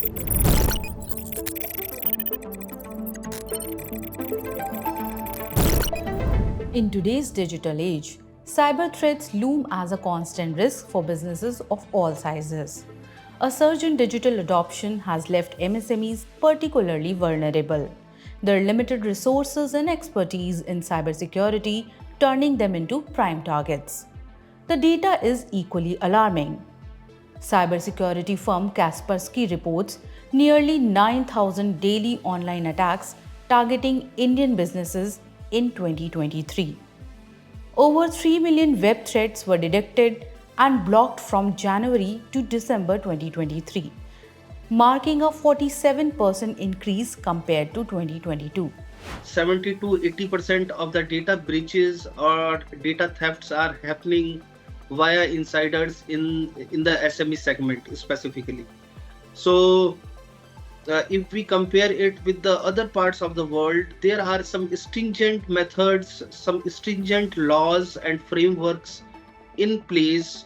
In today's digital age, cyber threats loom as a constant risk for businesses of all sizes. A surge in digital adoption has left MSMEs particularly vulnerable, their limited resources and expertise in cybersecurity turning them into prime targets. The data is equally alarming. Cybersecurity firm Kaspersky reports nearly 9,000 daily online attacks targeting Indian businesses in 2023. Over 3 million web threats were detected and blocked from January to December 2023, marking a 47% increase compared to 2022. 70 to 80% of the data breaches or data thefts are happening via insiders in the SME segment specifically. So if we compare it with the other parts of the world, there are some stringent methods, some stringent laws and frameworks in place,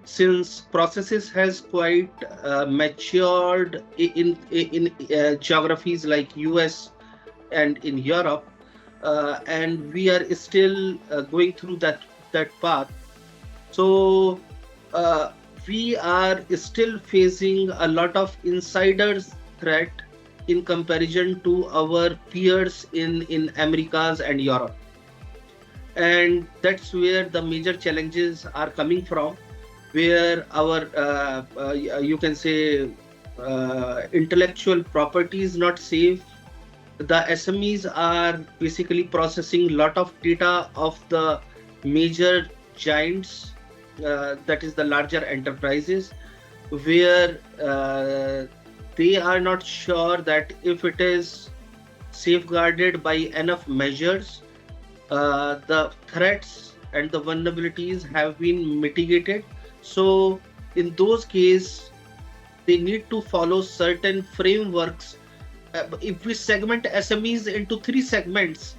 since processes has quite matured in geographies like US and in Europe, and we are still going through that path. So we are still facing a lot of insiders threat in comparison to our peers in Americas and Europe. And that's where the major challenges are coming from, where our you can say intellectual property is not safe. The SMEs are basically processing a lot of data of the major giants, that is the larger enterprises, where they are not sure that if it is safeguarded by enough measures, the threats and the vulnerabilities have been mitigated. So in those cases, they need to follow certain frameworks. If we segment SMEs into three segments,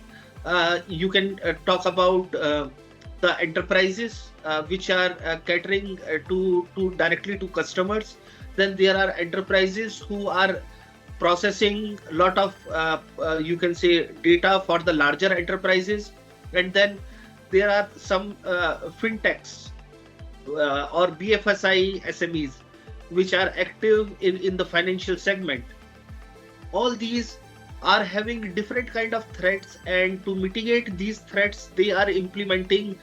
you can talk about the enterprises which are catering to directly to customers. Then there are enterprises who are processing a lot of you can say data for the larger enterprises, and then there are some fintechs or BFSI SMEs which are active in the financial segment. All these are having different kind of threats, and to mitigate these threats they are implementing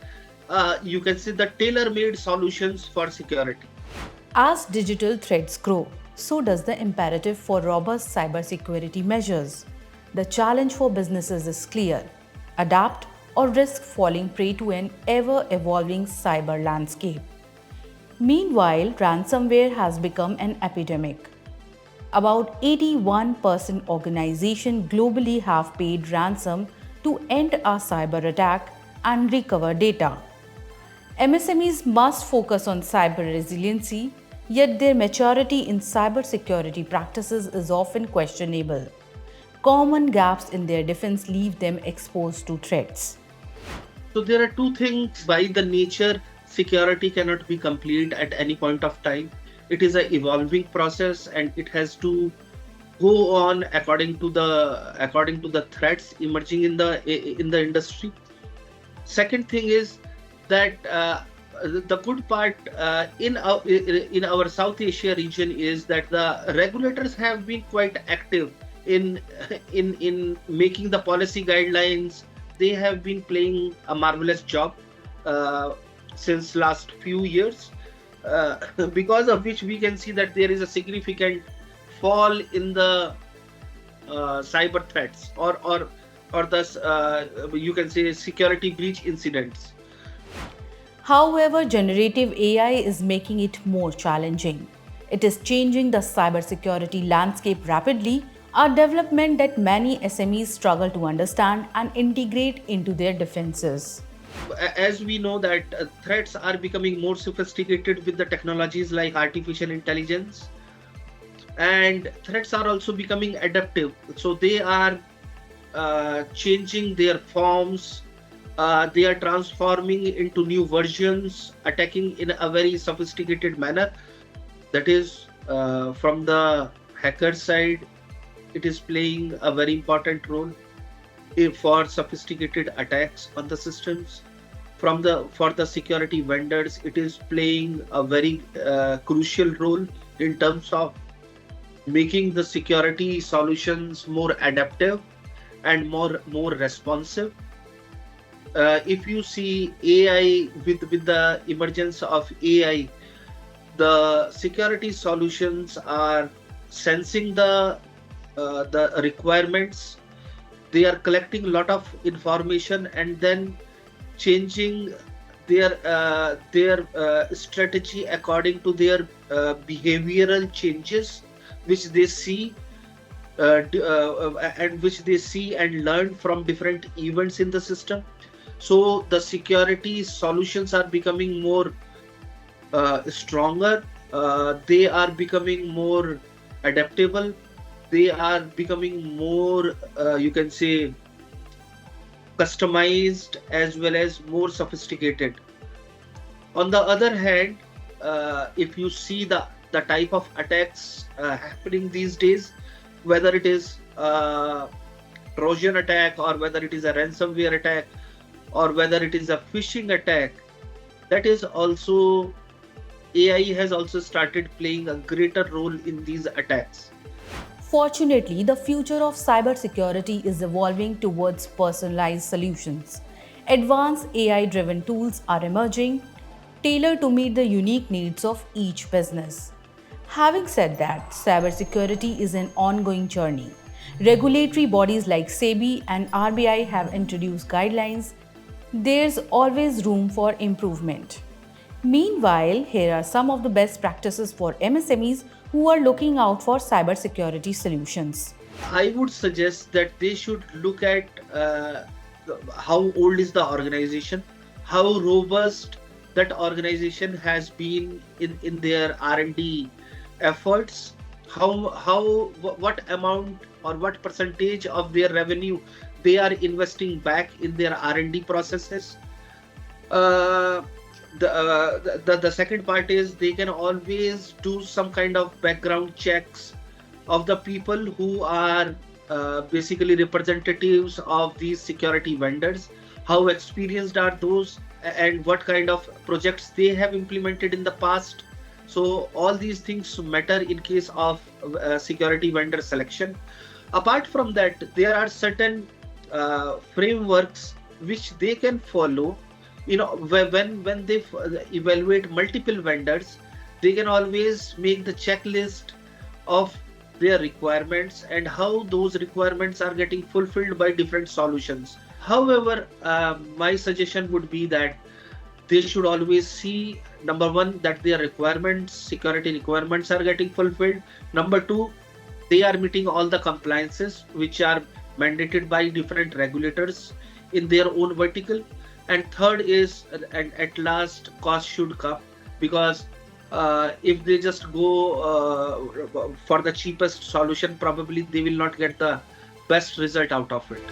you can say the tailor-made solutions for security. As digital threats grow, so does the imperative for robust cybersecurity measures. The challenge for businesses is clear: adapt or risk falling prey to an ever-evolving cyber landscape. Meanwhile, ransomware has become an epidemic. About 81% organizations globally have paid ransom to end a cyber attack and recover data. MSMEs must focus on cyber resiliency, yet their maturity in cybersecurity practices is often questionable. Common gaps in their defense leave them exposed to threats. So there are two things. By the nature, security cannot be complete at any point of time. It is an evolving process, and it has to go on according to the threats emerging in the industry. Second thing is that the good part in our South Asia region is that the regulators have been quite active in making the policy guidelines. They have been playing a marvelous job since last few years, because of which we can see that there is a significant fall in the cyber threats or the you can say security breach incidents. However, generative AI is making it more challenging. It is changing the cybersecurity landscape rapidly, a development that many SMEs struggle to understand and integrate into their defenses. As we know that threats are becoming more sophisticated with the technologies like artificial intelligence, and threats are also becoming adaptive. So they are changing their forms. They are transforming into new versions, attacking in a very sophisticated manner. That is from the hacker side, it is playing a very important role for sophisticated attacks on the systems. For the security vendors, it is playing a very crucial role in terms of making the security solutions more adaptive and more responsive. If you see AI, with the emergence of AI, the security solutions are sensing the requirements. They are collecting a lot of information and then changing their strategy according to their behavioral changes, which they see and which they see and learn from different events in the system. So the security solutions are becoming more stronger. They are becoming more adaptable. They are becoming more, you can say, customized as well as more sophisticated. On the other hand, if you see the type of attacks happening these days, whether it is Trojan attack or whether it is a ransomware attack or whether it is a phishing attack, that is also AI has also started playing a greater role in these attacks. Fortunately, the future of cybersecurity is evolving towards personalized solutions. Advanced AI driven tools are emerging, tailored to meet the unique needs of each business. Having said that, cybersecurity is an ongoing journey. Regulatory bodies like SEBI and RBI have introduced guidelines. There's always room for improvement. Meanwhile, here are some of the best practices for MSMEs who are looking out for cybersecurity solutions. I would suggest that they should look at how old is the organization, how robust that organization has been in their R&D efforts, what amount or what percentage of their revenue they are investing back in their R&D processes. Uh, the second part is they can always do some kind of background checks of the people who are basically representatives of these security vendors. How experienced are those, and what kind of projects they have implemented in the past. So all these things matter in case of security vendor selection. Apart from that, there are certain frameworks which they can follow. You know, when they evaluate multiple vendors, they can always make the checklist of their requirements and how those requirements are getting fulfilled by different solutions. However, my suggestion would be that they should always see, number one, that their requirements, security requirements, are getting fulfilled. Number two, they are meeting all the compliances which are mandated by different regulators in their own vertical. And third is, and at last, cost should come, because if they just go for the cheapest solution, probably they will not get the best result out of it.